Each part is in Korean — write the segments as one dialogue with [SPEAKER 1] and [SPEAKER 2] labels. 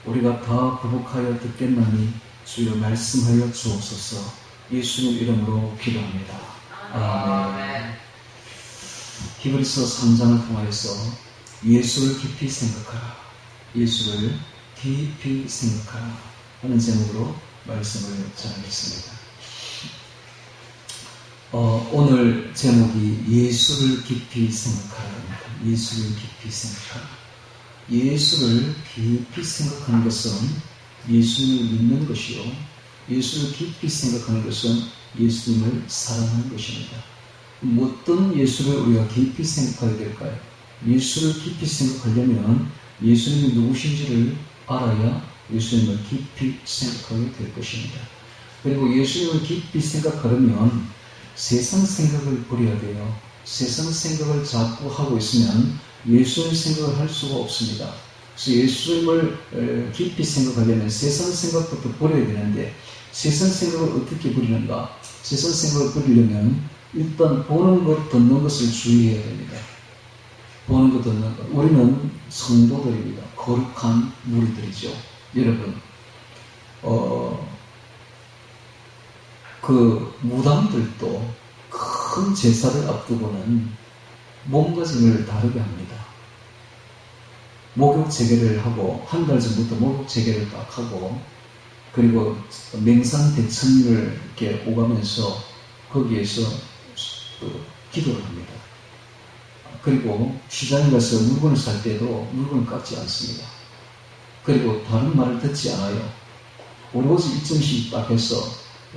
[SPEAKER 1] 우리가 다 부복하여 듣겠나니 주여 말씀하여 주옵소서. 예수님 이름으로 기도합니다. 아멘. 히브리서 3장을 통하여서 예수를 깊이 생각하라, 예수를 깊이 생각하라 하는 제목으로 말씀을 전하겠습니다. 오늘 제목이 예수를 깊이 생각하라입니다. 예수를 깊이 생각하라. 예수를 깊이 생각하는 것은 예수님을 믿는 것이요, 예수를 깊이 생각하는 것은 예수님을 사랑하는 것입니다. 어떤 예수를 우리가 깊이 생각하게 될까요? 예수를 깊이 생각하려면 예수님이 누구신지를 알아야 예수님을 깊이 생각하게 될 것입니다. 그리고 예수님을 깊이 생각하려면 세상 생각을 버려야 돼요. 세상 생각을 자꾸 하고 있으면 예수님 생각을 할 수가 없습니다. 그래서 예수님을 깊이 생각하려면 세상 생각부터 버려야 되는데, 세상 생각을 어떻게 버리는가? 세상 생각을 버리려면 일단 보는 것, 듣는 것을 주의해야 됩니다. 보는 것, 듣는 것. 우리는 성도들입니다. 거룩한 무리들이죠. 여러분, 그 무당들도 큰 제사를 앞두고는 몸가짐을 다르게 합니다. 목욕 재개를 하고, 한 달 전부터 목욕 재개를 딱 하고, 그리고 맹산 대천리를 이렇게 오가면서 거기에서 기도를 합니다. 그리고 시장에 가서 물건을 살 때도 물건을 깎지 않습니다. 그리고 다른 말을 듣지 않아요. 오로지 일정씩 딱 해서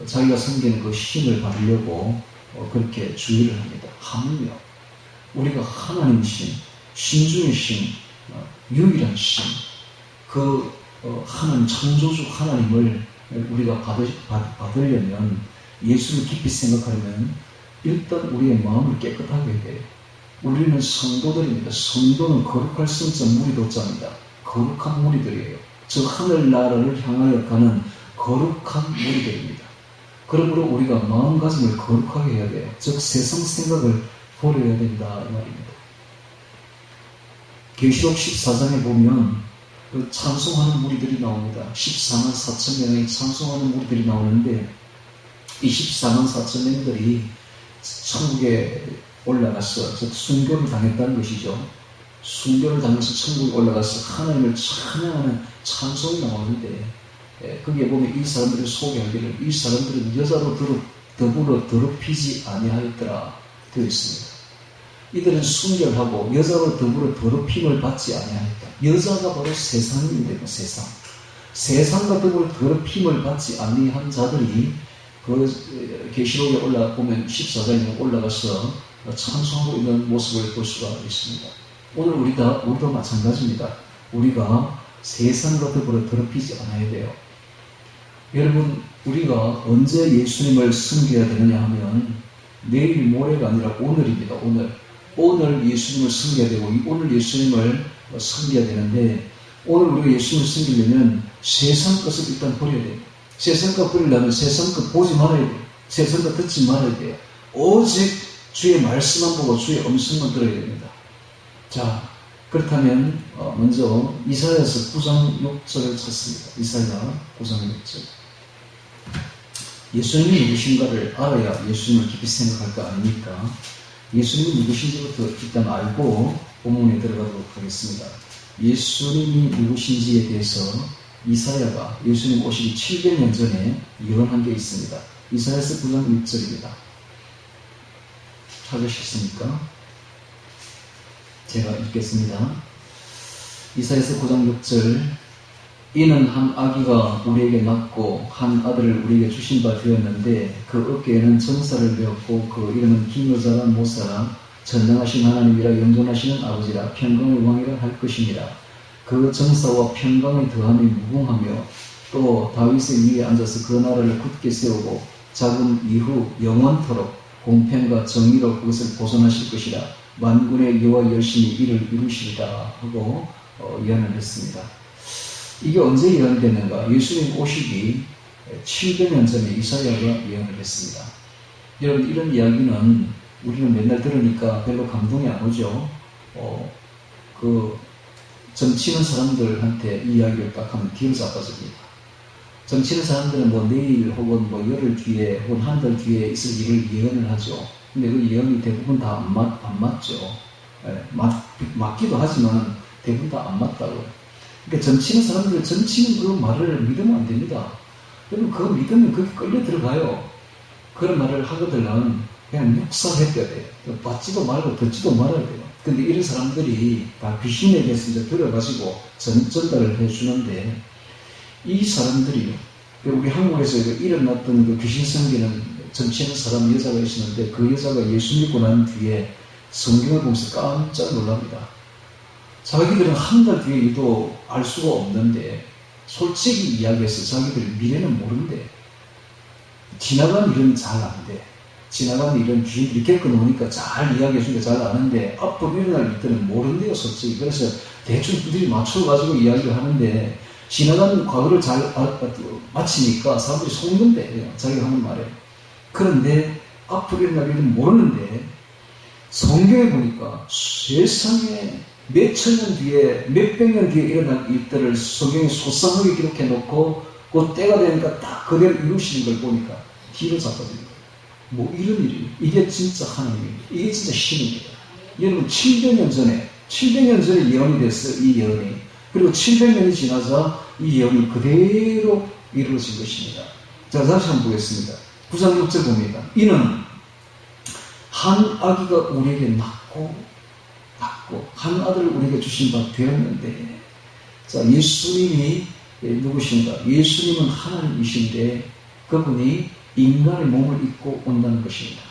[SPEAKER 1] 자기가 섬기는 그 신을 받으려고 그렇게 주의를 합니다. 하물며 우리가 하나님 신, 신중의 신, 유일한 신, 그 하나님, 창조주 하나님을 우리가 받으려면, 예수를 깊이 생각하려면 일단 우리의 마음을 깨끗하게 해야 돼요. 우리는 성도들입니다. 성도는 거룩할 성자 무리도자입니다. 거룩한 무리들이에요. 저 하늘나라를 향하여 가는 거룩한 무리들입니다. 그러므로 우리가 마음가짐을 거룩하게 해야 돼요. 즉 세상 생각을 버려야 된다 이 말입니다. 계시록 14장에 보면 그 찬송하는 무리들이 나옵니다. 14만 4천 명의 찬송하는 무리들이 나오는데, 이 14만 4천 명들이 천국에 올라가서, 즉 순교를 당했다는 것이죠. 순교를 당해서 천국에 올라가서 하나님을 찬양하는 찬송이 나오는데, 거기에 보면 이 사람들이 소개하기를 이 사람들은 여자로 더불어 더럽히지 아니하였더라 되어 있습니다. 이들은 순결하고 여자로 더불어 더럽힘을 받지 아니하였다. 여자가 바로 세상인데요. 세상과 더불어 더럽힘을 받지 아니한 자들이 그 계시록에 올라보면 14장에 올라가서 찬송하고 있는 모습을 볼 수가 있습니다. 오늘 우리도 마찬가지입니다. 우리가 세상과 더불어 더럽히지 않아야 돼요. 여러분, 우리가 언제 예수님을 섬겨야 되느냐 하면 내일 모레가 아니라 오늘입니다. 오늘 예수님을 섬겨야 되고, 오늘 예수님을 섬겨야 되는데, 오늘 우리가 예수님을 섬기려면 세상 것을 일단 버려야 돼요. 세상 것 버리려면 세상 것 보지 말아야 돼요. 세상 것 듣지 말아야 돼요. 오직 주의 말씀만 보고 주의 음성만 들어야 됩니다. 자, 그렇다면 먼저 이사야서 9장 6절을 찾습니다. 이사야 9장 6절. 예수님이 누구신가를 알아야 예수님을 깊이 생각할 거 아닙니까? 예수님이 누구신지부터 일단 알고 본문에 들어가도록 하겠습니다. 예수님이 누구신지에 대해서 이사야가 예수님 오시기 700년 전에 예언한 게 있습니다. 이사야서 9장 6절입니다. 찾으셨습니까? 제가 읽겠습니다. 이사야서 9장 6절. 이는 한 아기가 우리에게 낳고 한 아들을 우리에게 주신 바 되었는데, 그 어깨에는 정사를 배웠고 그 이름은 기묘자라 모사라 전능하신 하나님이라 영존하시는 아버지라 평강의 왕이라 할 것입니다. 그 정사와 평강의 더함이 무궁하며 또 다윗의 위에 앉아서 그 나라를 굳게 세우고 자금 이후 영원토록 공평과 정의로 그것을 보존하실 것이라. 만군의 여호와 여신이 이를 이루시리라 하고 예언을 했습니다. 이게 언제 예언됐는가? 예수님 오시기 700년 전에 이사야가 예언을 했습니다. 여러분, 이런 이야기는 우리는 맨날 들으니까 별로 감동이 안 오죠. 점치는 사람들한테 이야기를 딱 하면 뒤로 자빠집니다. 점치는 사람들은 뭐 내일 혹은 뭐 열흘 뒤에 혹은 한 달 뒤에 있을 일을 예언을 하죠. 근데 그 예언이 대부분 다 안 맞죠. 예, 맞기도 하지만 대부분 다 안 맞다고요. 그러니까 점치는 사람들, 점치는 그 말을 믿으면 안 됩니다. 여러분, 그거 믿으면 그게 끌려 들어가요. 그런 말을 하거든요. 그냥 묵살해야 돼요. 받지도 말고 듣지도 말아야 돼요. 근데 이런 사람들이 다 귀신에 대해서 이제 들어가지고 전달을 해주는데, 이 사람들이, 우리 한국에서 일어났던 그 귀신 섬기는 점치는 사람 여자가 있었는데, 그 여자가 예수 믿고 난 뒤에 성경을 보면서 깜짝 놀랍니다. 자기들은 한 달 뒤에 일도 알 수가 없는데, 솔직히 이야기해서 자기들 미래는 모른대. 지나간 일은 잘 안 돼. 지나간 일은 귀신들이 겪어놓으니까 잘 이야기해주니까 잘 아는데, 앞으로 일어날 일들은 모른대요, 솔직히. 그래서 대충 두들이 맞춰가지고 이야기를 하는데, 지나간 과거를 잘 마치니까 사람들이 속는데, 자기가 하는 말에. 그런데 앞으로 일어날 일은 모르는데, 성경에 보니까 세상에 몇천 년 뒤에, 몇백 년 뒤에 일어날 일들을 성경에 소상하게 기록해 놓고, 그 때가 되니까 딱 그대로 이루시는 걸 보니까 뒤로 자빠지는 거예요. 뭐 이런 일이, 이게 진짜 하나님입니다. 이게 진짜 신입니다. 여러분, 700년 전에 예언이 됐어요, 이 예언이. 그리고 700년이 지나자 이 예언이 그대로 이루어진 것입니다. 자, 다시 한번 보겠습니다. 9장 6절 봅니다. 이는 한 아기가 우리에게 낳고 한 아들을 우리에게 주신 바 되었는데, 자, 예수님이 누구신가? 예수님은 하나님이신데 그분이 인간의 몸을 입고 온다는 것입니다.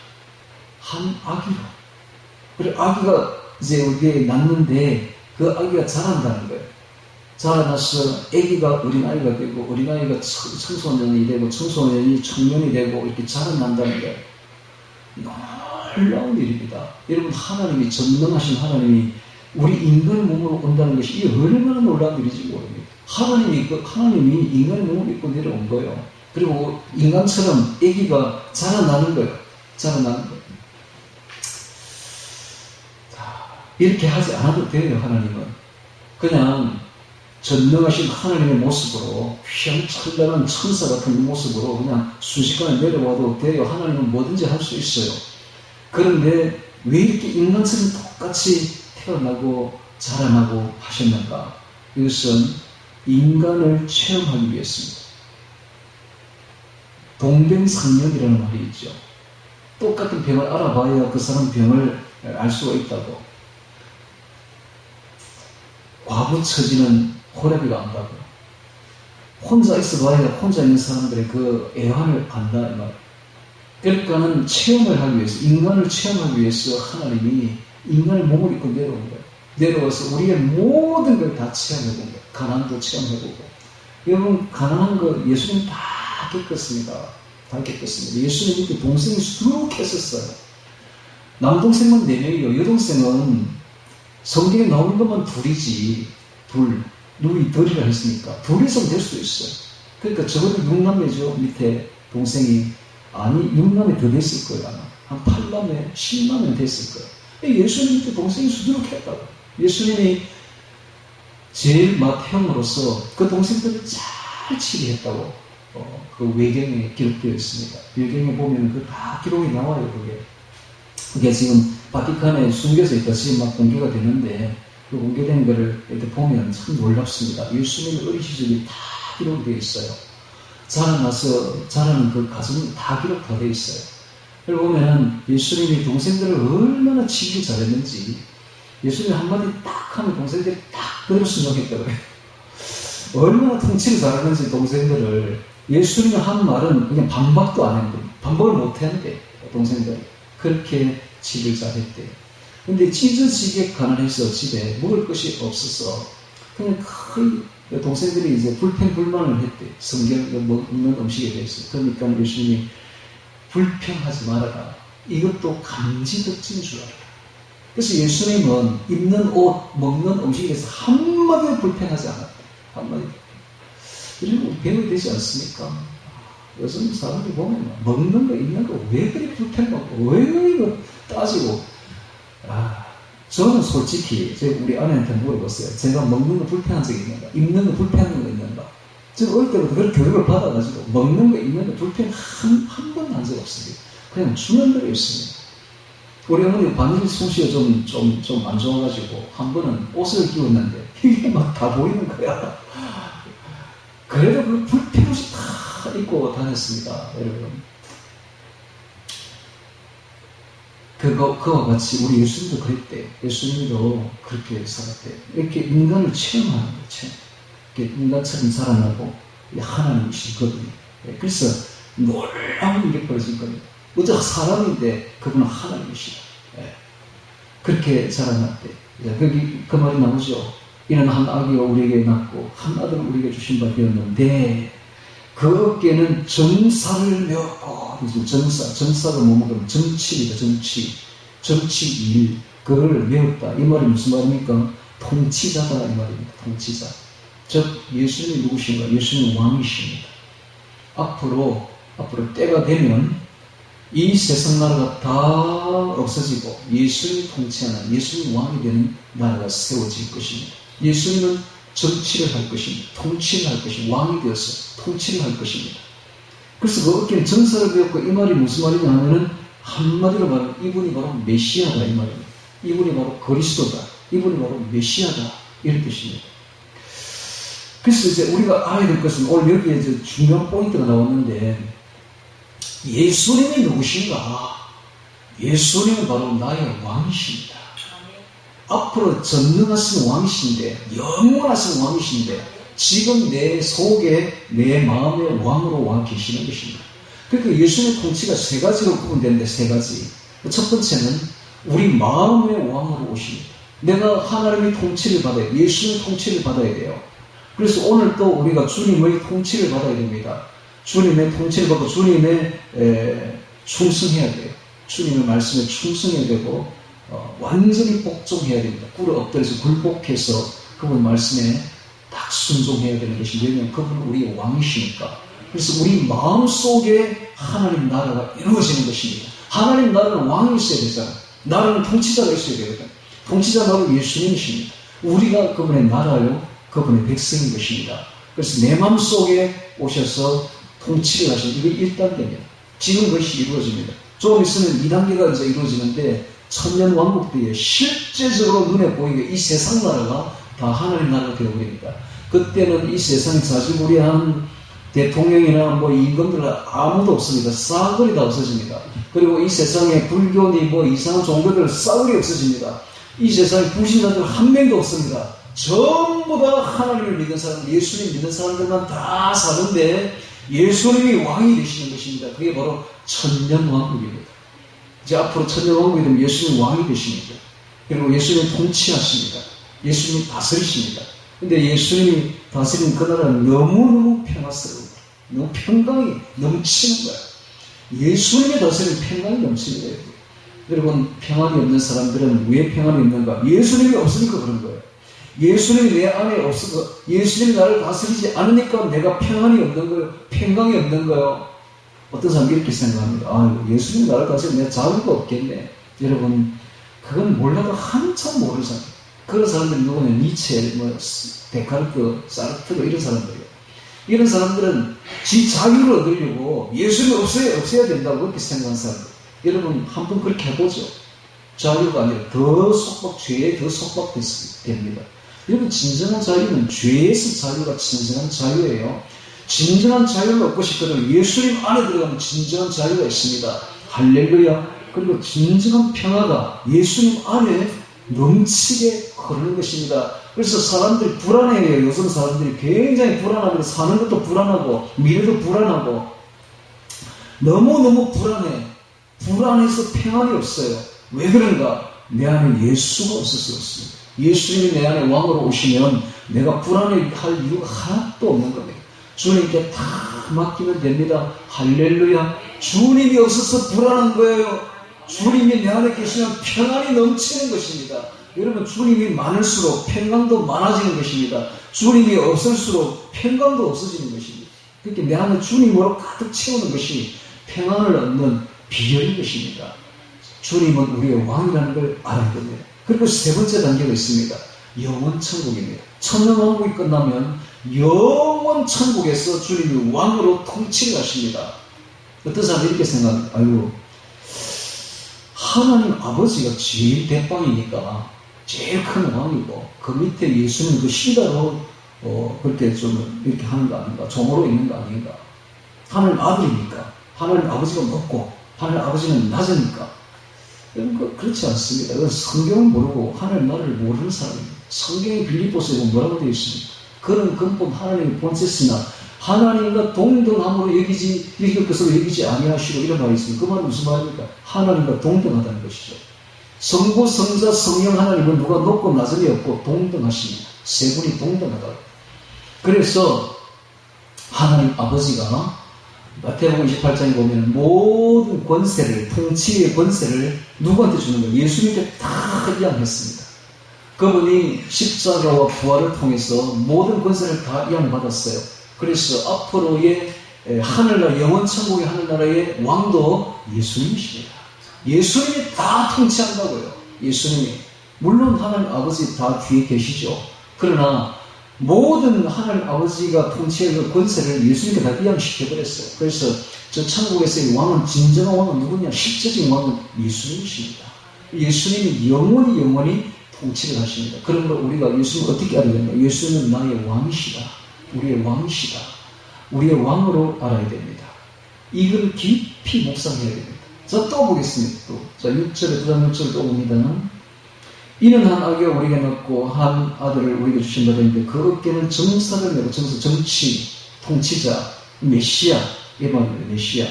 [SPEAKER 1] 한 아기로. 그리고 아기가 이제 우리에게 낳는데 그 아기가 자란다는 거예요. 자라나서 아기가 어린아이가 되고 어린아이가 청소년이 되고 청소년이 청년이 되고 이렇게 자라난다는 거예요. 놀라운 일입니다. 여러분, 하나님이, 전능하신 하나님이 우리 인간의 몸으로 온다는 것이 이게 얼마나 놀라운 일인지 모릅니다. 하나님이 인간의 몸을 입고 내려온 거예요. 그리고 인간처럼 아기가 자라나는 거예요. 자라나는 거예요. 이렇게 하지 않아도 돼요, 하나님은. 그냥 전능하신 하나님의 모습으로, 휘황찬란한 천사 같은 모습으로 그냥 순식간에 내려와도 돼요. 하나님은 뭐든지 할 수 있어요. 그런데 왜 이렇게 인간처럼 똑같이 태어나고 자라나고 하셨는가? 이것은 인간을 체험하기 위해서입니다. 동병상련이라는 말이 있죠. 똑같은 병을 알아봐야 그 사람 병을 알 수가 있다고. 과부 처지는 호래비가 안다고. 혼자 있어봐야 혼자 있는 사람들의 그 애환을 안다, 이 말. 그러니까는 체험을 하기 위해서, 인간을 체험하기 위해서 하나님이 인간의 몸을 입고 내려온 거예요. 내려와서 우리의 모든 걸 다 체험해본 거예요. 가난도 체험해보고. 여러분, 가난한 거 예수님 다 겪었습니다. 다 겪었습니다. 예수님 이렇게 동생이 수두룩했었어요. 남동생만 4명이요. 여동생은 성경에 나오는 것만 둘이지. 누이 덜이라 했으니까. 둘이서 될 수도 있어요. 그러니까 적어도 6남매죠. 밑에 동생이. 아니, 6남매 더 됐을 거예요. 아마. 한 8남매, 10남매 됐을 거예요. 예수님 밑에 동생이 수두룩했다고. 예수님이 제일 맏형으로서 그 동생들을 잘 치리했다고 그 외경에 기록되어 있습니다. 외경에 보면 그 다 기록이 나와요. 그게 지금 바티칸에 숨겨져 있다. 지금 막 공개가 되는데 그 공개된 거를 이렇게 보면 참 놀랍습니다. 예수님의 어린 시절이 다 기록되어 있어요. 자라나서 자라는 그 과정이 다 기록 다 되어 있어요. 그리고 보면 예수님이 동생들을 얼마나 치기 잘했는지, 예수님이 한마디 딱 하면 동생들이 딱 그대로 순종했더라고요. 얼마나 통치를 잘하는지 동생들을. 예수님이 한 말은 그냥 반박도 안 했는데, 반박을 못 했는데, 동생들이. 그렇게 치기를 잘했대요. 근데 찢어지게 가난해서 집에 먹을 것이 없어서 그냥 거의 동생들이 이제 불평불만을 했대. 성경을 먹는 음식에 대해서. 그러니까 예수님이 불평하지 말아라. 이것도 감지덕지인 줄 알아라. 그래서 예수님은 입는 옷, 먹는 음식에 대해서 한마디도 불평하지 않았다. 한마디도. 이런 우리 배우게 되지 않습니까? 요즘 사람들이 보면 먹는 거, 입는 거 왜 그리 불평하고 왜 이거 따지고. 저는 솔직히 우리 아내한테 물어봤어요. 제가 먹는 거 불편한 적이 있는가? 입는 거 불편한 거 있는가? 저는 어릴 때부터 그런 교육을 받아가지고 먹는 거 입는 거 불편 한 번도 한 적 없습니다. 그냥 주는 대로 있습니다. 우리 어머니 바느질 솜씨가 좀 안 좋아가지고 한 번은 옷을 끼웠는데 이게 막 다 보이는 거야. 그래도 그 불편 없이 다 입고 다녔습니다, 여러분. 그와 같이 우리 예수님도 그랬대요. 예수님도 그렇게 살았대요. 이렇게 인간을 체험하는 거죠. 이렇게 인간처럼 살아나고 하나님이시거든요. 그래서 놀라운 일이 벌어진 겁니다. 어쩌 사람인데 그분은 하나님이시다. 그렇게 자라났대요. 그 말이 나오죠. 이는 한 아기가 우리에게 낳고 한 아들을 우리에게 주신 바 되었는데 그 어깨는 정사를 메웠고, 정사가 뭐냐면 정치입니다. 정치 그걸 메웠다. 이 말이 무슨 말입니까? 통치자다 이 말입니다. 통치자. 즉 예수님이 누구신가? 예수님은 왕이십니다. 앞으로 때가 되면 이 세상 나라가 다 없어지고 예수님이 통치하는, 예수님이 왕이 되는 나라가 세워질 것입니다. 예수님은 정치를 할 것입니다. 통치를 할 것입니다. 왕이 되어서 통치를 할 것입니다. 그래서 그 어깨는 정사를 배웠고, 이 말이 무슨 말이냐 하면은 한마디로 말하면 이분이 바로 메시아다 이 말입니다. 이분이 바로 그리스도다. 이분이 바로 메시아다 이런 뜻입니다. 그래서 이제 우리가 알아야 될 것은 오늘 여기에 이제 중요한 포인트가 나왔는데, 예수님이 누구신가? 예수님은 바로 나의 왕이십니다. 앞으로 전능하신 왕이신데, 영원하신 왕이신데, 지금 내 속에, 내 마음의 왕으로 와 계시는 것입니다. 그러니까 예수님의 통치가 세 가지로 구분되는데, 세 가지. 첫 번째는 우리 마음의 왕으로 오십니다. 내가 하나님의 통치를 받아야, 예수님의 통치를 받아야 돼요. 그래서 오늘 또 우리가 주님의 통치를 받아야 됩니다. 주님의 통치를 받고 주님의 충성해야 돼요. 주님의 말씀에 충성해야 되고, 완전히 복종해야 됩니다. 꿇어 엎드려서 굴복해서 그분 말씀에 딱 순종해야 되는 것이, 왜냐하면 그분은 우리의 왕이시니까. 그래서 우리 마음속에 하나님 나라가 이루어지는 것입니다. 하나님 나라는 왕이 있어야 되잖아요. 나라는 통치자가 있어야 되거든요. 통치자가 바로 예수님이십니다. 우리가 그분의 나라요, 그분의 백성인 것입니다. 그래서 내 마음속에 오셔서 통치를 하시는, 이게 1단계입니다. 지금 그것이 이루어집니다. 조금 있으면 2단계가 이제 이루어지는데, 천년 왕국 때에 실제적으로 눈에 보이게 이 세상 나라가 다 하나님 나라가 되어버립니다. 그때는 이 세상에 자지구리한 대통령이나 뭐 임금들 아무도 없습니다. 싸그리 다 없어집니다. 그리고 이 세상에 불교니 뭐 이상한 종교들 싸그리 없어집니다. 이 세상에 불신자들 한 명도 없습니다. 전부 다 하나님을 믿는 사람, 예수님 믿는 사람들만 다 사는데 예수님이 왕이 되시는 것입니다. 그게 바로 천년왕국입니다. 이제 앞으로 천년왕국이 되면 예수님 왕이 되십니다. 그리고 예수님이 통치하십니다. 예수님이 다스리십니다. 근데 예수님이 다스리는 그 나라는 너무너무 평화스러워요. 너무 평강이 넘치는 거야. 예수님이 다스리는 평강이 넘치는 거예요. 여러분, 평안이 없는 사람들은 왜 평안이 없는가? 예수님이 없으니까 그런 거예요. 예수님이 내 안에 없어서, 예수님이 나를 다스리지 않으니까 내가 평안이 없는 거예요. 평강이 없는 거예요. 어떤 사람이 이렇게 생각합니다. 아, 예수님이 나를 다스리면 내가 자유가 없겠네. 여러분, 그건 몰라도 한참 모르는 사람. 그런 사람들이 누구냐? 니체, 데카르트, 사르트르 이런 사람들이에요. 이런 사람들은 지 자유를 얻으려고 예수님이 없어야 된다고 그렇게 생각하는 사람들. 여러분, 한번 그렇게 해보죠. 자유가 아니라 더 속박, 죄에 더 속박됩니다. 여러분, 진정한 자유는 죄에서 자유가 진정한 자유예요. 진정한 자유를 얻고 싶거든요. 예수님 안에 들어가면 진정한 자유가 있습니다. 할렐루야. 그리고 진정한 평화가 예수님 안에 넘치게 흐르는 것입니다. 그래서 사람들이 불안해요. 요즘 사람들이 굉장히 불안하고, 사는 것도 불안하고, 미래도 불안하고, 너무너무 불안해. 불안해서 평안이 없어요. 왜 그런가? 내 안에 예수가 없어서 그렇습니다. 예수님이 내 안에 왕으로 오시면 내가 불안해할 이유가 하나도 없는 겁니다. 주님께 다 맡기면 됩니다. 할렐루야. 주님이 없어서 불안한 거예요. 주님이 내 안에 계시면 평안이 넘치는 것입니다. 여러분, 주님이 많을수록 평강도 많아지는 것입니다. 주님이 없을수록 평강도 없어지는 것입니다. 그렇게 내 안에 주님으로 가득 채우는 것이 평안을 얻는 비결인 것입니다. 주님은 우리의 왕이라는 걸 알아야 됩니다. 그리고 세 번째 단계가 있습니다. 영원 천국입니다. 천년왕국이 끝나면 영원 천국에서 주님이 왕으로 통치를 하십니다. 어떤 사람이 이렇게 생각합니다. 아이고, 하나님 아버지가 제일 대빵이니까 제일 큰 왕이고 그 밑에 예수는 그 시다로 그렇게 좀 이렇게 하는 거 아닌가, 종으로 있는 거 아닌가. 하나님 아들이니까 하나님 아버지가 높고 하나님 아버지는 낮으니까. 그렇지 않습니다. 그건 성경을 모르고 하나님 나라를 모르는 사람입니다. 성경의 빌립보서에 뭐라고 되어 있습니까? 그런 근본 하나님의 본체시나 하나님과 동등함으로 여길 것으로 여기지 아니하시고 이런 말이 있습니다. 그 말은 무슨 말입니까? 하나님과 동등하다는 것이죠. 성부, 성자, 성령 하나님은 누가 높고 낮음이 없고 동등하십니다. 세 분이 동등하다. 그래서 하나님 아버지가 마태복음 28장에 보면 모든 권세를, 통치의 권세를 누구한테 주는 거예요? 예수님께 다 이양했습니다. 그분이 십자가와 부활을 통해서 모든 권세를 다 이양받았어요. 그래서 앞으로의 하늘나라, 영원천국의 하늘나라의 왕도 예수님이십니다. 예수님이 다 통치한다고요. 예수님이. 물론 하나님 아버지 다 뒤에 계시죠. 그러나 모든 하나님 아버지가 통치의 권세를 예수님께 다 이양시켜버렸어요. 그래서 저 천국에서의 왕은, 진정한 왕은 누구냐? 실제적인 왕은 예수님이십니다. 예수님이 영원히 통치를 하십니다. 그러므로 우리가 예수님을 어떻게 알아야 되는가? 예수님은 나의 왕이시다. 우리의 왕이시다. 우리의 왕으로 알아야 됩니다. 이걸 깊이 묵상해야 됩니다. 자, 또 보겠습니다. 또. 자, 6절에, 그 다음 6절 또 봅니다. 이는 한 아기가 우리에게 낳고 한 아들을 우리에게 주신다 했는데 그 어깨는 정사를 내고 정치, 통치자, 메시아, 이 말입니다. 메시아.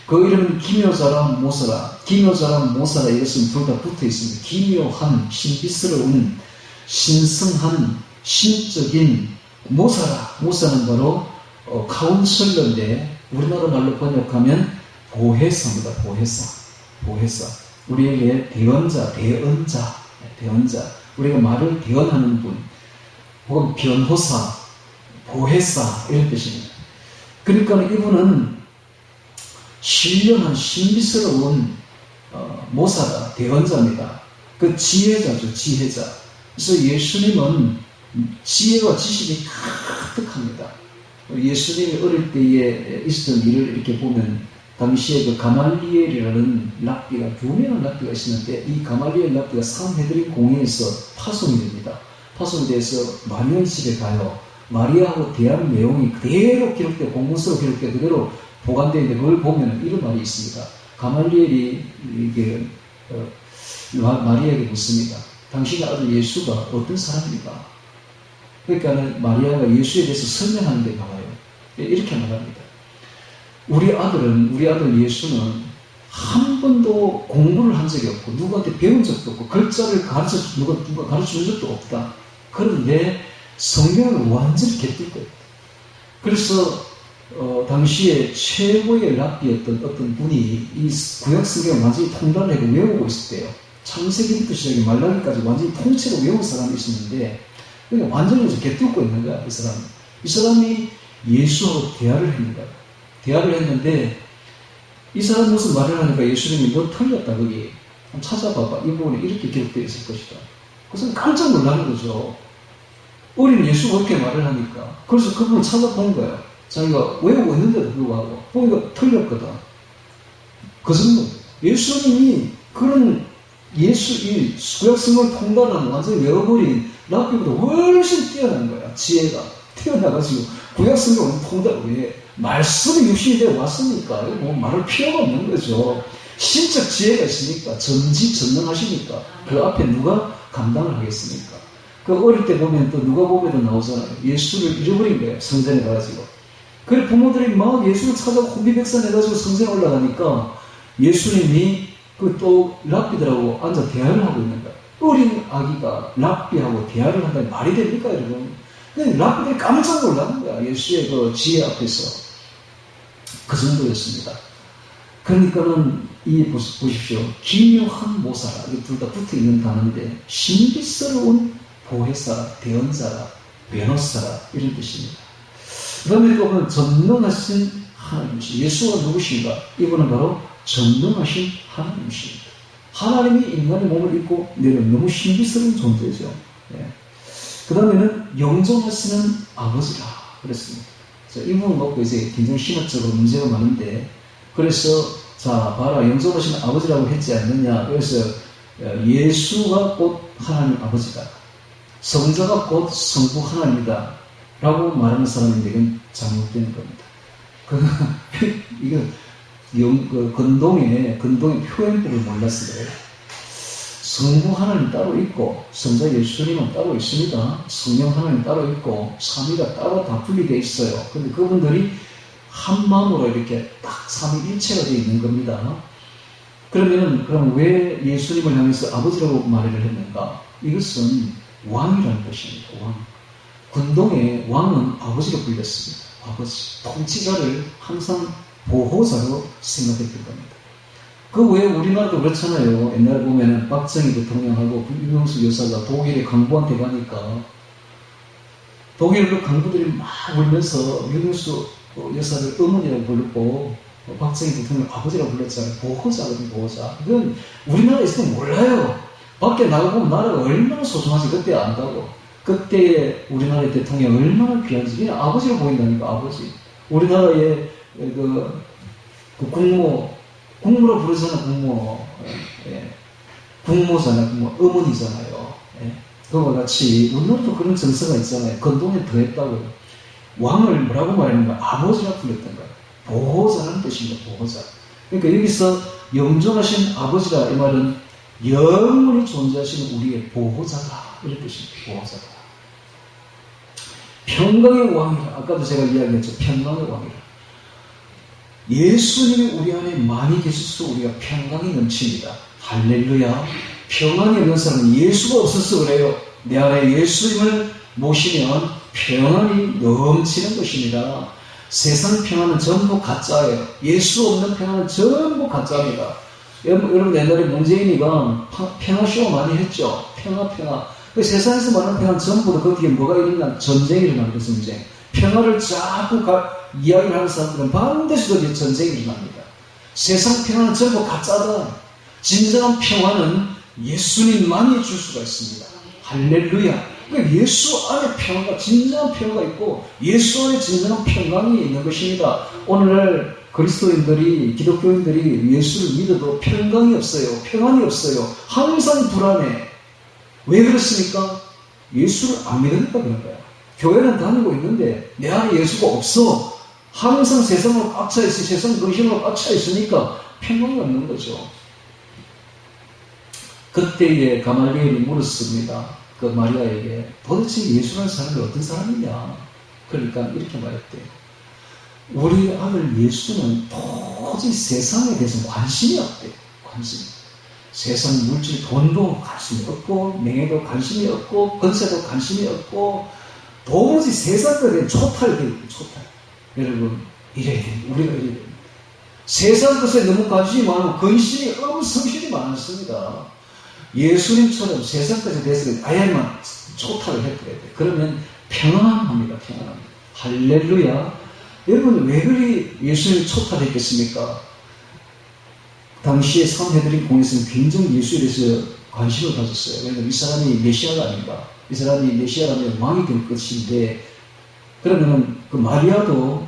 [SPEAKER 1] 그 이름은 기묘자라 모사라. 기묘자라 모사라 이것은 둘 다 붙어 있습니다. 기묘한, 신비스러운, 신성한, 신적인 모사라. 모사는 바로 카운슬러인데 우리나라 말로 번역하면 보혜사입니다. 보혜사. 우리에게 대언자. 우리가 말을 대언하는 분, 혹은 변호사, 보혜사 이런 뜻입니다. 그러니까 이분은 신령한 신비스러운 모사다, 대언자입니다. 그 지혜자죠, 지혜자. 그래서 예수님은 지혜와 지식이 가득합니다. 예수님이 어릴 때에 있었던 일을 이렇게 보면 당시에 그 가말리엘이라는 랍비가, 유명한 랍비가 있었는데 이 가말리엘 랍비가 산헤드린 공회에서 파송이 됩니다. 파송이 돼서 마리아의 집에 가요. 마리아하고 대한 내용이 그대로 기록되어, 공문서로 기록되어 그대로 보관되어 있는데 그걸 보면 이런 말이 있습니다. 가말리엘이 이게 마리아에게 묻습니다. 당신의 아들 예수가 어떤 사람입니까? 그러니까 마리아가 예수에 대해서 설명하는 데 나와요. 이렇게 말합니다. 우리 아들 예수는 한 번도 공부를 한 적이 없고 누구한테 배운 적도 없고 글자를 누가 가르쳐준 적도 없다. 그런데 성경을 완전히 개뚫고 있다. 그래서 당시에 최고의 랍비였던 어떤 분이 이 구약 성경을 완전히 통달을 하고 외우고 있을 때요. 창세기부터 시작해 말라기까지 완전히 통째로 외운 사람이 있었는데 그냥 완전히 개뚫고 있는 거야. 이 사람이 예수하고 대화를 했는 거야. 대화를 했는데 이 사람 무슨 말을 하니까 예수님이 너 틀렸다 거기 한번 찾아봐봐. 이 부분에 이렇게 기록되어 있을 것이다. 그래서 깜짝 놀라는 거죠. 어린 예수가 그렇게 말을 하니까. 그래서 그분을 찾아본 거예요. 자기가 외우고 있는데도 불구하고 보니까 틀렸거든. 그 정도. 예수님이 그런 이 구약 성경을 통달하는 완전히 외워버린 랍비보다 훨씬 뛰어난 거야. 지혜가 뛰어나가지고 구약 성경을 통달. 왜? 말씀이 육신이 되어 왔으니까 뭐 말할 필요가 없는 거죠. 신적 지혜가 있으니까, 전지전능하시니까 그 앞에 누가 감당을 하겠습니까? 그 어릴 때 보면 또 누가 보면도 나오잖아요. 예수를 잃어버린 거예요. 성전에 가가지고. 그래 부모들이 막 예수를 찾아고 혼비백산 해가지고 성전에 올라가니까 예수님이 그 또 랍비들하고 앉아 대화를 하고 있는 거예요. 어린 아기가 랍비하고 대화를 한다니 말이 됩니까, 여러분? 근데 랍비들이 깜짝 놀라는 거야. 예수의 그 지혜 앞에서. 그 정도였습니다. 그러니까는 보십시오. 기묘한 모사라. 이게 둘 다 붙어 있는 단어인데 신비스러운 보혜사라, 대언자라, 변호사라 이런 뜻입니다. 그 다음에 또 보면 전능하신 하나님이십니다. 예수가 누구신가? 이분은 바로 전능하신 하나님이십니다. 하나님이 인간의 몸을 입고 내려온 너무 신비스러운 존재죠. 예. 그 다음에는 영존하시는 아버지라 그랬습니다. 이 부분 놓고 이제 굉장히 신학적으로 문제가 많은데, 그래서 자 봐라, 영존하시는 아버지라고 했지 않느냐. 그래서 예수가 곧 하나님 아버지다, 성자가 곧 성부 하나님이다 라고 말하는 사람인데 이건 잘못된 겁니다. 이거 근동의 표현법을 몰랐어요. 성부 하나님 따로 있고 성자 예수님은 따로 있습니다. 성령 하나님 따로 있고 삼위가 따로 다 분리되어 있어요. 근데 그분들이 한 마음으로 이렇게 딱 삼위일체가 되어 있는 겁니다. 그럼 왜 예수님을 향해서 아버지라고 말을 했는가? 이것은 왕이라는 것입니다. 왕. 근동의 왕은 아버지로 불렸습니다. 아버지. 통치자를 항상 보호자로 생각했던 겁니다. 그 외에 우리나라도 그렇잖아요. 옛날에 보면은 박정희 대통령하고 유명수 여사가 독일의 강부한테 가니까 독일 그 강부들이 막 울면서 유명수 여사를 어머니라고 불렀고 박정희 대통령 아버지라고 불렀잖아요. 보호자거든요, 보호자. 이건 우리나라에서도 몰라요. 밖에 나가보면 나라가 얼마나 소중한지 그때 안다고. 그때 우리나라의 대통령이 얼마나 귀한지 그냥 아버지로 보인다니까, 아버지. 우리나라의 국모로 부르잖아, 국모. 예. 국모잖아, 국모. 어머니잖아요. 예. 그와 같이 우리나라도 그런 정서가 있잖아요. 근동에 더했다고요. 왕을 뭐라고 말하는 거야? 아버지라고 불렀던 거야. 보호자라는 뜻입니다, 보호자. 그러니까 여기서 영존하신 아버지라 이 말은 영원히 존재하시는 우리의 보호자다, 이런 뜻입니다. 보호자다. 평강의 왕이라. 아까도 제가 이야기했죠. 평강의 왕이라. 예수님이 우리 안에 많이 계셔서 우리가 평강이 넘칩니다. 할렐루야. 평안이 없는 사람은 예수가 없어서 그래요. 내 안에 예수님을 모시면 평안이 넘치는 것입니다. 세상 평안은 전부 가짜예요. 예수 없는 평안은 전부 가짜입니다. 여러분 옛날에 문재인이가 평화쇼 많이 했죠. 평화. 그 세상에서 말하는 평화는 전부 다 거기에 뭐가 일어나냐? 전쟁이 일어납니다. 전쟁. 평화를 자꾸 이야기를 하는 사람들은 반드시 거기에 전쟁이 일어납니다. 세상 평화는 전부 가짜다. 진정한 평화는 예수님만이 줄 수가 있습니다. 할렐루야. 그러니까 예수 안에 평화가, 진정한 평화가 있고 예수 안에 진정한 평강이 있는 것입니다. 오늘날 그리스도인들이, 기독교인들이 예수를 믿어도 평강이 없어요. 평안이 없어요. 항상 불안해. 왜 그렇습니까? 예수를 안 믿으니까 그런 거야. 교회는 다니고 있는데 내 안에 예수가 없어. 항상 세상으로 꽉 차 있어. 세상 근심으로 꽉 차 있으니까 평강이 없는 거죠. 그때에 가말리엘이 물었습니다. 그 마리아에게 도대체 예수라는 사람이 어떤 사람이냐? 그러니까 이렇게 말했대요. 우리 아들 예수는 도저히 세상에 대해서 관심이 없대요. 관심이. 세상 물질, 돈도 관심이 없고, 명예도 관심이 없고, 건세도 관심이 없고, 도무지 세상에 대한 초탈이 되어 있고, 초탈. 여러분, 이래야 됩니다. 우리가 이래야 됩니다. 세상 것에 너무 관심이 많고, 근심이 성실이 많습니다. 예수님처럼 세상 것에 대해서 아야만 초탈을 해버려야 돼. 그러면 평안합니다. 평안합니다. 할렐루야. 여러분, 왜 그리 예수님이 초탈했겠습니까? 당시에 산헤드린 공회에서는 굉장히 예수에 대해서 관심을 가졌어요. 왜냐하면 이 사람이 메시아가 아닌가. 이 사람이 메시아라면 왕이 될 것인데, 그러면 그 마리아도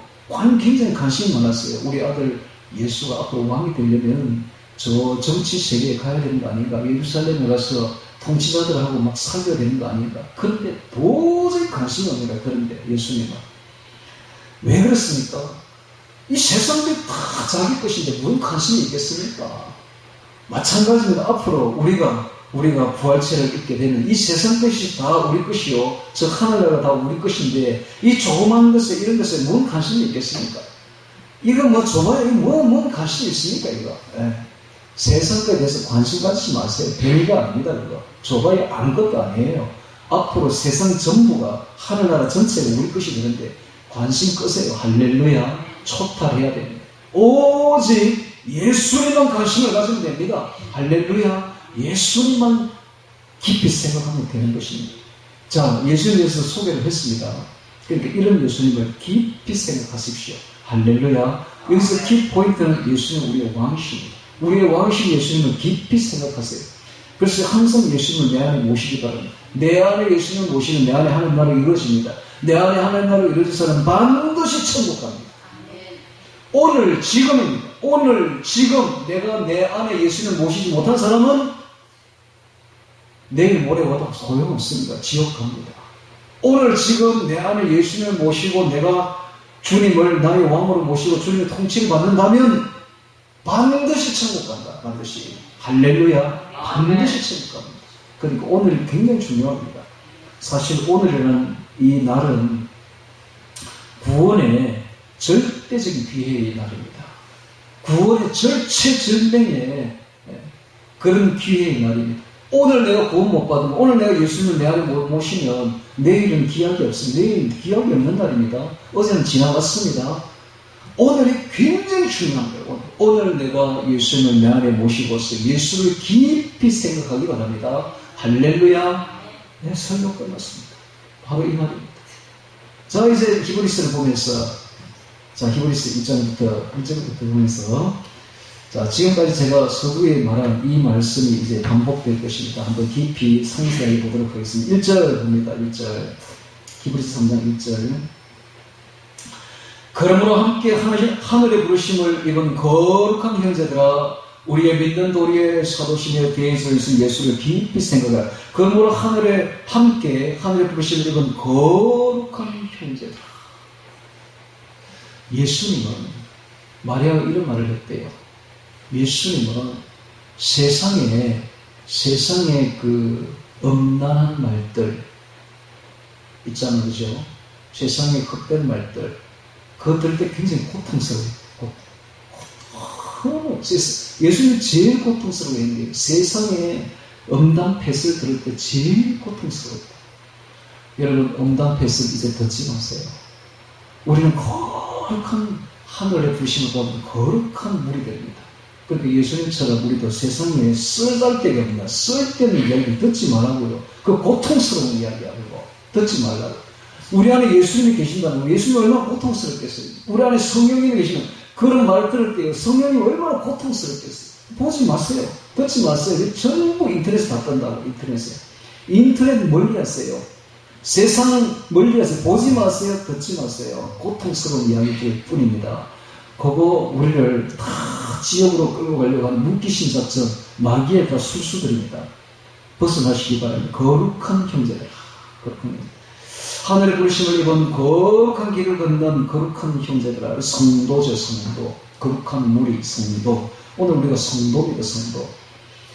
[SPEAKER 1] 굉장히 관심이 많았어요. 우리 아들 예수가 앞으로 왕이 되려면 저 정치 세계에 가야 되는 거 아닌가. 예루살렘에 가서 통치자들하고 막 살려야 되는 거 아닌가. 그런데 도저히 관심이 없는 거야. 그런데 예수님은. 왜 그렇습니까? 이 세상들이 다 자기 것인데 뭔 관심이 있겠습니까? 마찬가지로 앞으로 우리가 부활체를 입게 되는 이 세상 것이 다 우리 것이요. 저 하늘나라가 다 우리 것인데 이 조그만 것에 이런 것에 뭔 관심이 있겠습니까? 이거 뭐 조그만, 뭔 관심이 있습니까, 이거? 예. 세상 것에 대해서 관심 갖지 마세요. 별거 아닙니다, 그거. 좁아야 아무것도 아니에요. 앞으로 세상 전부가 하늘나라 전체가 우리 것이 되는데 관심 끄세요. 할렐루야. 초탈해야 됩니다. 오직 예수님만 관심을 가지면 됩니다. 할렐루야. 예수님만 깊이 생각하면 되는 것입니다. 자, 예수님에 대해서 소개를 했습니다. 그러니까 이런 예수님을 깊이 생각하십시오. 할렐루야. 여기서 키 포인트는 예수님 우리의 왕이십니다. 우리의 왕이신 예수님을 깊이 생각하세요. 그래서 항상 예수님을 내 안에 모시기 바랍니다. 내 안에 예수님을 모시면 내 안에 하나님 나라가 이루어집니다. 내 안에 하나님 나라가 이루어져서는 반드시 천국 갑니다. 오늘 지금입니다. 오늘 지금 내가 내 안에 예수님을 모시지 못한 사람은 내일 모레 와도 소용없습니다. 지옥 갑니다. 오늘 지금 내 안에 예수님을 모시고 내가 주님을 나의 왕으로 모시고 주님의 통치를 받는다면 반드시 천국 간다. 반드시. 할렐루야. 반드시 천국 갑니다. 그러니까 오늘이 굉장히 중요합니다. 사실 오늘이라는 이 날은 구원의 절대적인 기회의 날입니다. 구원의 절체절명의 그런 기회의 날입니다. 오늘 내가 구원 못 받으면, 오늘 내가 예수님을 내 안에 모시면 내일은 기약이 없습니다. 내일은 기약이 없는 날입니다. 어제는 지나갔습니다. 오늘이 굉장히 중요한 거예요. 오늘 내가 예수님을 내 안에 모시고서 예수를 깊이 생각하기 바랍니다. 할렐루야. 네, 설교 끝났습니다. 바로 이 말입니다. 자, 이제 히브리서를 보면서, 자, 히브리서 1장부터 보면서, 자, 지금까지 제가 서두에 말한 이 말씀이 이제 반복될 것입니다. 한번 깊이 상세하게 보도록 하겠습니다. 1절 봅니다. 1절. 히브리서 3장 1절. 그러므로 함께 하늘의 부르심을 입은 거룩한 형제들아, 우리의 믿는 도리의 사도시며 대에서 있는 예수를 깊이 생각하라. 그러므로 함께 하늘의 부르심을 입은 거룩한 형제들아. 예수님은 마리아가 이런 말을 했대요. 예수님은 세상에 그 음란한 말들 있잖아요, 그죠? 세상에 헛된 말들, 그거 들을 때 굉장히 고통스러워요. 예수님이 제일 고통스러워했는 게 세상에 음란 펫을 들을 때 제일 고통스러웠다. 여러분, 음란 펫을 이제 듣지 마세요. 우리는 거룩한 하늘의 부르심을 받은 거룩한 물이 됩니다. 그러니까 예수님처럼 우리도 세상에 쓸데가 없나, 쓸데없는 이야기 듣지 말라고요. 그 고통스러운 이야기하고 듣지 말라고. 우리 안에 예수님이 계신다면 예수님이 얼마나 고통스럽겠어요. 우리 안에 성령님이 계시면 그런 말 들을 때 성령이 얼마나 고통스럽겠어요. 보지 마세요. 듣지 마세요. 전부 인터넷에 다 뜬다고. 인터넷 멀리 하세요. 세상은 멀리 하세요. 보지 마세요. 듣지 마세요. 고통스러운 이야기들 뿐입니다. 그거 우리를 다 지옥으로 끌고 가려고 하는 문기신 작전, 마귀의 다 술수들입니다. 벗어나시기 바랍니다. 거룩한 형제들. 거룩한 형제들. 하늘의 부르심을 입은 거룩한 길을 걷는 거룩한 형제들아. 성도죠, 성도. 거룩한 무리, 성도. 오늘 우리가 성도입니다, 성도.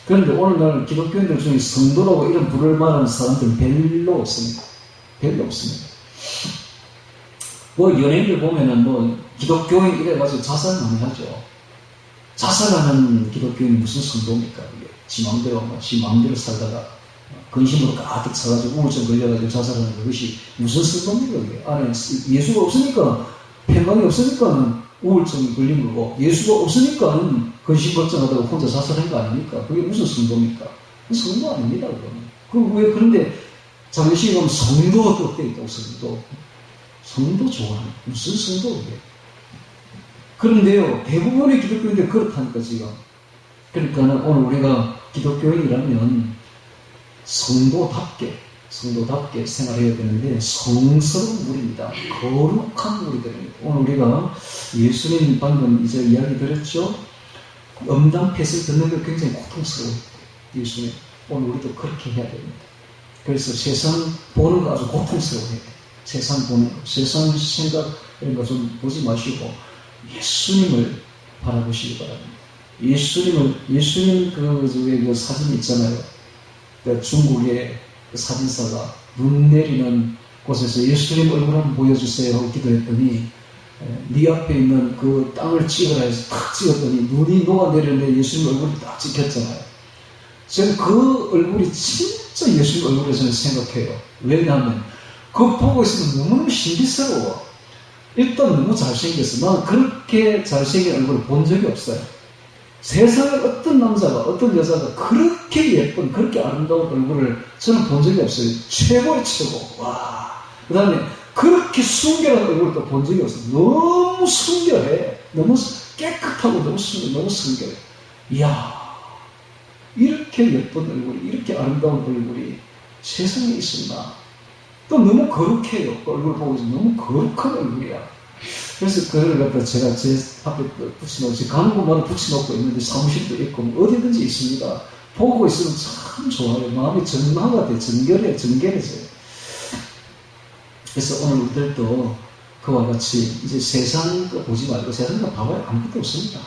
[SPEAKER 1] 그런데 오늘날 기독교인들 중에 성도라고 이름 부를 만한 사람들은 별로 없습니다. 별로 없습니다. 뭐 연예인들 보면은 기독교인 이래가지고 자살 많이 하죠. 자살하는 기독교인이 무슨 성도입니까? 지 마음대로 살다가 근심으로 가득 차가지고 우울증 걸려가지고 자살하는 그것이 무슨 성도입니까? 그게 안에 예수가 없으니까, 평강이 없으니까 우울증이 걸린 거고, 예수가 없으니까 근심 걱정하다가 혼자 자살한 거 아닙니까? 그게 무슨 성도입니까? 성도 아닙니다, 그거는. 왜 그런데 장례식에 가면 성도가 또 어때 있다고, 성도 좋아하는 무슨 성도 그게? 그런데요, 대부분의 기독교인들 그렇다니까 지금. 그러니까는 오늘 우리가 기독교인이라면 성도답게 생활해야 되는데 성스러운 무리입니다. 거룩한 무리들입니다. 오늘 우리가 예수님 방금 이제 이야기 드렸죠. 음란 펫을 듣는 게 굉장히 고통스러워요. 예수님. 오늘 우리도 그렇게 해야 됩니다. 그래서 세상 보는 거 아주 고통스러워해요. 세상 보는 거, 세상 생각 이런 거 좀 보지 마시고 예수님을 바라보시기 바랍니다. 예수님 그 사진 있잖아요. 중국의 그 사진사가 눈 내리는 곳에서 예수님 얼굴 한번 보여주세요 하고 기도했더니 네 앞에 있는 그 땅을 찍으라 해서 탁 찍었더니 눈이 녹아내렸는데 예수님 얼굴이 딱 찍혔잖아요. 저는 그 얼굴이 진짜 예수님 얼굴을 저는 생각해요. 왜냐하면 그거 보고 있으면 너무너무 신비스러워. 일단 너무 잘생겼어. 나는 그렇게 잘생긴 얼굴을 본 적이 없어요. 세상에 어떤 남자가, 어떤 여자가 그렇게 예쁜, 그렇게 아름다운 얼굴을 저는 본 적이 없어요. 최고의 최고. 와. 그 다음에 그렇게 순결한 얼굴을 또 본 적이 없어요. 너무 순결해. 너무 깨끗하고 너무 순결해. 이야, 이렇게 예쁜 얼굴이, 이렇게 아름다운 얼굴이 세상에 있었나. 또 너무 거룩해요. 얼굴 보고 있으면 너무 거룩한 얼굴이야. 그래서 그걸 갖다 제가 제 앞에 붙여놓고, 제 가는 곳마다 붙여놓고 있는데, 사무실도 있고, 어디든지 있습니다. 보고 있으면 참 좋아요. 마음이 정화가 돼, 정결해져요. 그래서 오늘 우리들도 그와 같이 이제 세상 거 보지 말고, 세상 거 봐봐야 아무것도 없습니다.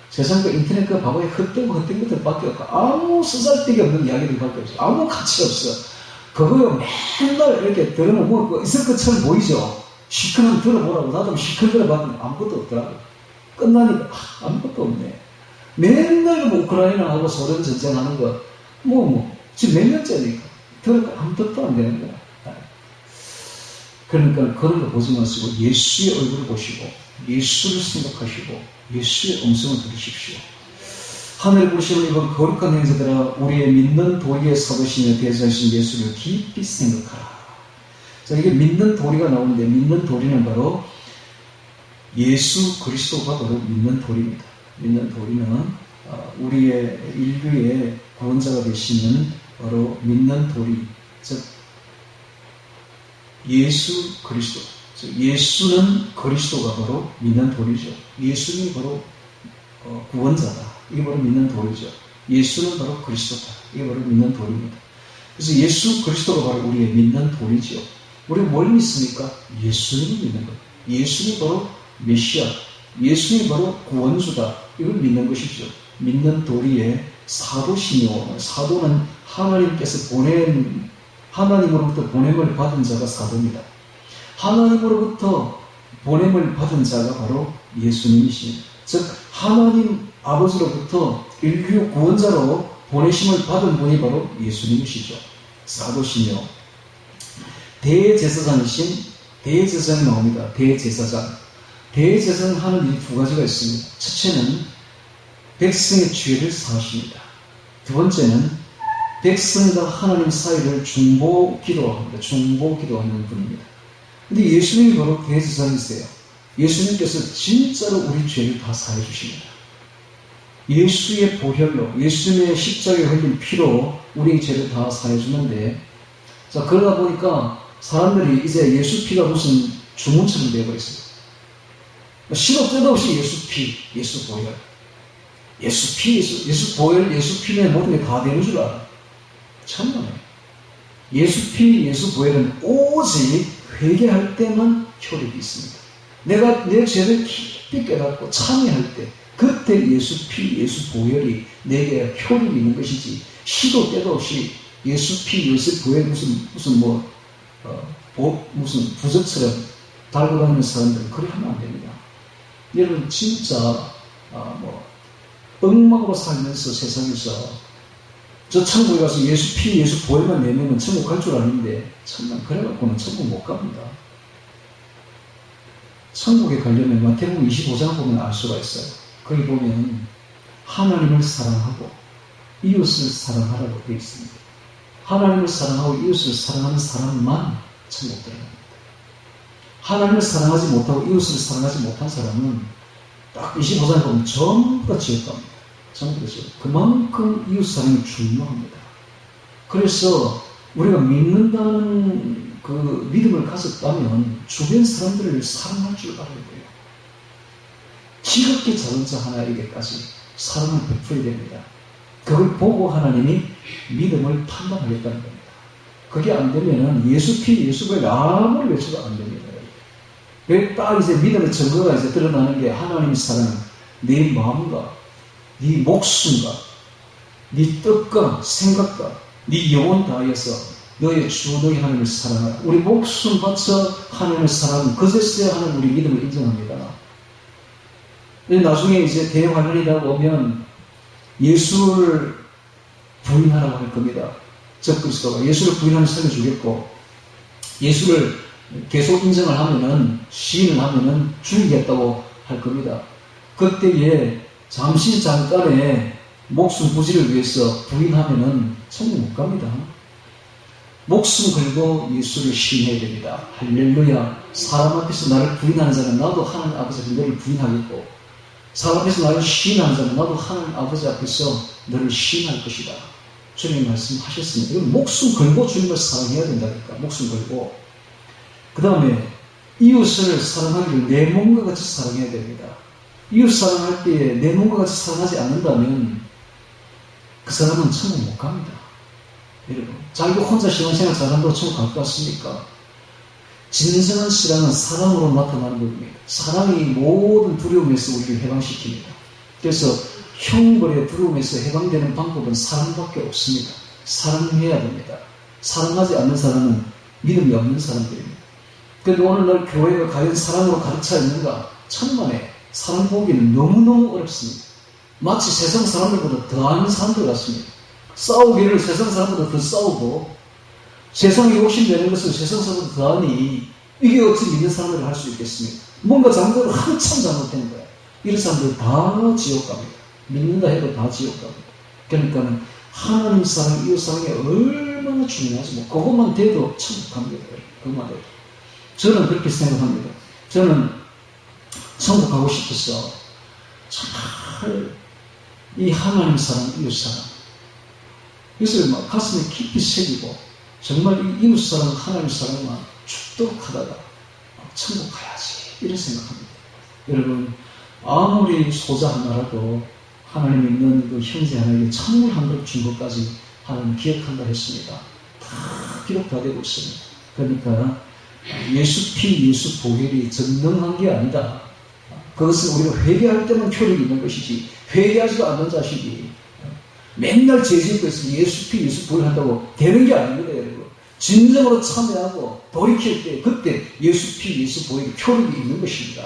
[SPEAKER 1] 세상 거 인터넷 거 봐봐야 헛된 것들밖에 없고, 아무 쓰잘데기 없는 이야기들밖에 없어요. 아무 가치 없어. 그거요, 맨날 이렇게 들으면 뭐 있을 것처럼 보이죠? 시커먼 들어보라고. 나도 시커먼 들어봤는데 아무것도 없더라고요. 끝나니까 아무것도 없네. 맨날 뭐 우크라이나하고 소련 전쟁하는 거, 지금 몇 년째니까. 들으니까 아무 뜻도 안 되는 거야. 그러니까 그런 거 보지 마시고 예수의 얼굴을 보시고 예수를 생각하시고 예수의 음성을 들으십시오. 하늘 보시는 이번 거룩한 행자들아, 우리의 믿는 도리에 서으시며 대전하신 예수를 깊이 생각하라. 자, 이게 믿는 도리가 나오는데, 믿는 도리는 바로 예수 그리스도가 바로 믿는 도리입니다. 믿는 도리는 우리의 인류의 구원자가 되시는 바로 믿는 도리, 즉 예수 그리스도. 예수는 그리스도가 바로 믿는 도리죠. 예수님이 바로 구원자다. 이게 바로 믿는 도리죠. 예수는 바로 그리스도다. 이게 바로 믿는 도리입니다. 그래서 예수 그리스도가 바로 우리의 믿는 도리죠. 우리가 뭘 믿습니까? 예수님을 믿는 거예요. 예수님이 바로 메시아, 예수님이 바로 구원주다. 이걸 믿는 것이죠. 믿는 도리의 사도시요. 사도는 하나님께서 하나님으로부터 보냄을 받은 자가 사도입니다. 하나님으로부터 보냄을 받은 자가 바로 예수님이십니다. 즉 하나님 아버지로부터 인류 구원자로 보내심을 받은 분이 바로 예수님이시죠. 사도시며 대제사장이신, 대제사장이 나옵니다. 대제사장. 대제사장 하는 일이 두 가지가 있습니다. 첫째는 백성의 죄를 사하십니다. 두 번째는 백성과 하나님 사이를 중보 기도합니다. 중보 기도하는 분입니다. 근데 예수님이 바로 대제사장이세요. 예수님께서 진짜로 우리 죄를 다 사해 주십니다. 예수의 보혈로, 예수님의 십자가에 흘린 피로 우리의 죄를 다 사해 주는데, 자, 그러다 보니까 사람들이 이제 예수 피가 무슨 주문처럼 되어버렸어요. 시도 때도 없이 예수 피, 예수 보혈, 예수 피, 예수 보혈, 예수 피면 모든 게 다 되는 줄 알아. 참나네. 예수 피, 예수 보혈은 오직 회개할 때만 효력이 있습니다. 내가 내 죄를 깊이 깨닫고 참여할 때, 그때 예수 피, 예수 보혈이 내게 효력이 있는 것이지, 시도 때도 없이 예수 피, 예수 보혈 무슨 부적처럼 달고 다니는 사람들은 그렇게 하면 안 됩니다. 여러분, 진짜, 엉망으로 살면서 세상에서 저 천국에 가서 예수 피, 예수 보혈만 내면 천국 갈 줄 아는데, 참나, 그래갖고는 천국 못 갑니다. 천국에 가려면 마태복음 25장 보면 알 수가 있어요. 거기 보면 하나님을 사랑하고 이웃을 사랑하라고 되어 있습니다. 하나님을 사랑하고 이웃을 사랑하는 사람만 천국 들어갑니다. 하나님을 사랑하지 못하고 이웃을 사랑하지 못한 사람은 딱 25장에 보면 전부 다 지옥 갑니다. 전부 다 지옥. 그만큼 이웃 사랑이 중요합니다. 그래서 우리가 믿는다는 그 믿음을 가졌다면 주변 사람들을 사랑할 줄 알아야 돼요. 지극히 작은 자 하나에게까지 사랑을 베풀어야 됩니다. 그걸 보고 하나님이 믿음을 판단하겠다는 겁니다. 그게 안 되면은 예수 피, 예수 보혈 아무리 외쳐도 안 됩니다. 딱 이제 믿음의 증거가 이제 드러나는 게 하나님의 사랑, 네 마음과 네 목숨과 네 뜻과 생각과 네 영혼 다하여서 너의 주 너의 하나님을 사랑하라. 우리 목숨 바쳐 하나님을 사랑하는 그제서야 하는 우리 믿음을 인정합니다. 나중에 이제 대환란이라고 오면 예수를 부인하라고 할 겁니다. 적그리스도가 예수를 부인하면 살려주겠고, 예수를 계속 인정을 하면은, 시인을 하면은 죽이겠다고 할 겁니다. 그때에 잠시 잠깐의 목숨 부지를 위해서 부인하면은 천국 못 갑니다. 목숨 걸고 예수를 시인해야 됩니다. 할렐루야. 사람 앞에서 나를 부인하는 자는 나도 하나님 앞에서 너를 부인하겠고, 사람 앞에서 나를 시인하는 자는 나도 하나님 아버지 앞에서 너를 시인할 것이다. 주님이 말씀하셨습니다. 이건 목숨 걸고 주님을 사랑해야 된다니까. 목숨 걸고. 그 다음에 이웃을 사랑하기를 내 몸과 같이 사랑해야 됩니다. 이웃 사랑할 때에 내 몸과 같이 사랑하지 않는다면 그 사람은 천국 못 갑니다. 여러분, 자기가 혼자 신앙생활 잘한다고 천국 갈 것 같습니까? 진정한 신앙은 사랑으로 나타나는 겁니다. 사랑이 모든 두려움에서 우리를 해방시킵니다. 그래서 형벌의 두려움에서 해방되는 방법은 사랑밖에 없습니다. 사랑해야 됩니다. 사랑하지 않는 사람은 믿음이 없는 사람들입니다. 그런데 오늘날 교회가 과연 사랑으로 가득 차 있는가? 천만에 사랑 보기는 너무너무 어렵습니다. 마치 세상 사람들보다 더한 사람들 같습니다. 싸우기를 세상 사람보다 더 싸우고 세상에 욕심내는 것을 세상 사람보다 더하니 이게 어찌 믿는 사람들을 할 수 있겠습니까? 뭔가 잘못을 한참 잘못된 거야. 이런 사람들 다 지옥 갑니다. 믿는다 해도 다 지옥 갑니다. 그러니까 하나님 사랑, 이웃 사랑이 얼마나 중요하지. 뭐 그것만 돼도 천국 갑니다. 그것만 돼도. 저는 그렇게 생각합니다. 저는 천국 가고 싶어서 정말 이 하나님 사랑, 이웃 사랑 이것을 막 가슴에 깊이 새기고 정말 이 이웃 사랑, 하나님 사랑만 죽도록 하다가 천국 가야지 이런 생각합니다. 여러분 아무리 소자 하나라도 하나님 믿는 그 형제 하나에게 선물 한 그릇 준 것까지 하나님 기억한다 했습니다. 다 기록 다 되고 있습니다. 그러니까 예수 피, 예수 보혈이 전능한 게 아니다. 그것은 우리가 회개할 때만 효력이 있는 것이지 회개하지도 않는 자식이 맨날 죄 짓고 있으면 예수 피, 예수 보혈 한다고 되는 게 아닙니다. 여러분. 진정으로 참여하고 돌이킬 때 그때 예수 피, 예수 보혈이 효력이 있는 것입니다.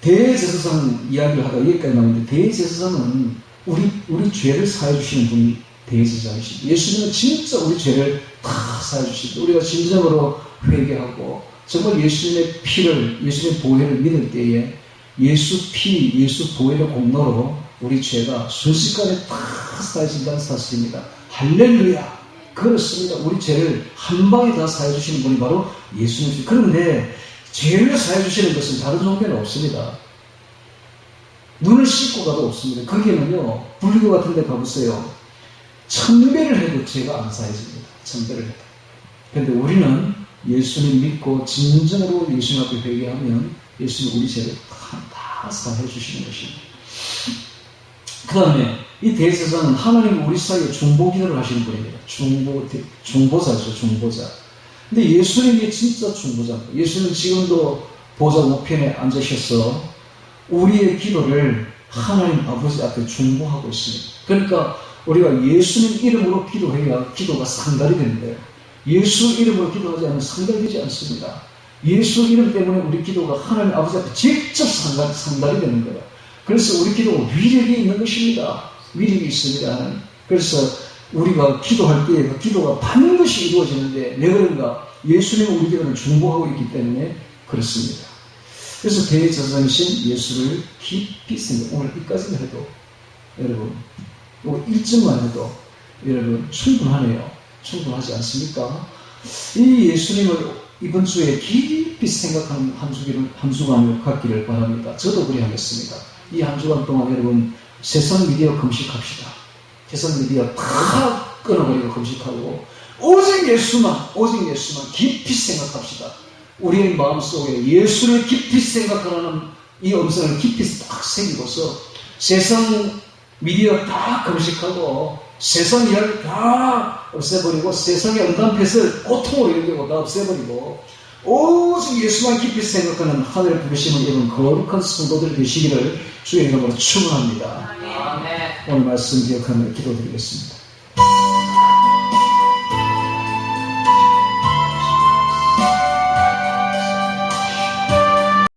[SPEAKER 1] 대제사장 이야기를 하다가 여기까지 나오는데 대제사장은 우리 죄를 사해 주시는 분이 대제사장이십니다. 예수님은 진짜 우리 죄를 다 사해 주십니다. 우리가 진정으로 회개하고 정말 예수님의 피를, 예수님의 보혈을 믿을 때에 예수 피, 예수 보혈의 공로로 우리 죄가 순식간에 다 사해진다는 사실입니다. 할렐루야! 그렇습니다. 우리 죄를 한 방에 다 사해 주시는 분이 바로 예수님이십니다. 그런데 죄를 사해 주시는 것은 다른 종교는 없습니다. 눈을 씻고 가도 없습니다. 거기는요, 불교 같은 데 가보세요. 1000배를 해도 죄가 안 사해집니다. 1000배를 해도. 그런데 우리는 예수님 믿고 진정으로 예수님 앞에 회개하면 예수님 우리 죄를 다 사해 주시는 것입니다. 그 다음에 이 대제사장은 하나님 우리 사이에 중보기도를 하시는 분입니다. 중보자죠, 중보자. 근데 예수님이 진짜 중보자입니다. 예수는 지금도 보좌 우편에 앉으셔서 우리의 기도를 하나님 아버지 앞에 중보하고 있습니다. 그러니까 우리가 예수님 이름으로 기도해야 기도가 상달이 되는 거예요. 예수 이름으로 기도하지 않으면 상달되지 않습니다. 예수 이름 때문에 우리 기도가 하나님 아버지 앞에 직접 상달이 되는 거예요. 그래서 우리 기도가 위력이 있는 것입니다. 위력이 있습니다. 하나님. 그래서 우리가 기도할 때 그 기도가 반드시 이루어지는데 왜 그런가? 예수님은 우리 기도를 중보하고 있기 때문에 그렇습니다. 그래서 대제사장이신 예수를 깊이 생각, 오늘 이까지만 해도 여러분, 뭐 1점만 해도 여러분 충분하네요. 충분하지 않습니까? 이 예수님을 이번 주에 깊이 생각하는 한 주간을 갖기를 바랍니다. 저도 그리 하겠습니다. 이 한 주간 동안 여러분 세상 미디어 금식합시다. 세상 미디어 다 끊어버리고 금식하고 오직 예수만 깊이 생각합시다. 우리의 마음속에 예수를 깊이 생각하는 이 음성을 깊이 딱 새기고서 세상 미디어 다 금식하고 세상 이야기 다 없애버리고 세상의 응답패을 고통으로 여기고 다 없애버리고 오직 예수만 깊이 생각하는 하늘의 부르심을 입은 거룩한 성도들이 되시기를 주의 이름으로 축원합니다. 오늘 말씀 기억하며 기도드리겠습니다.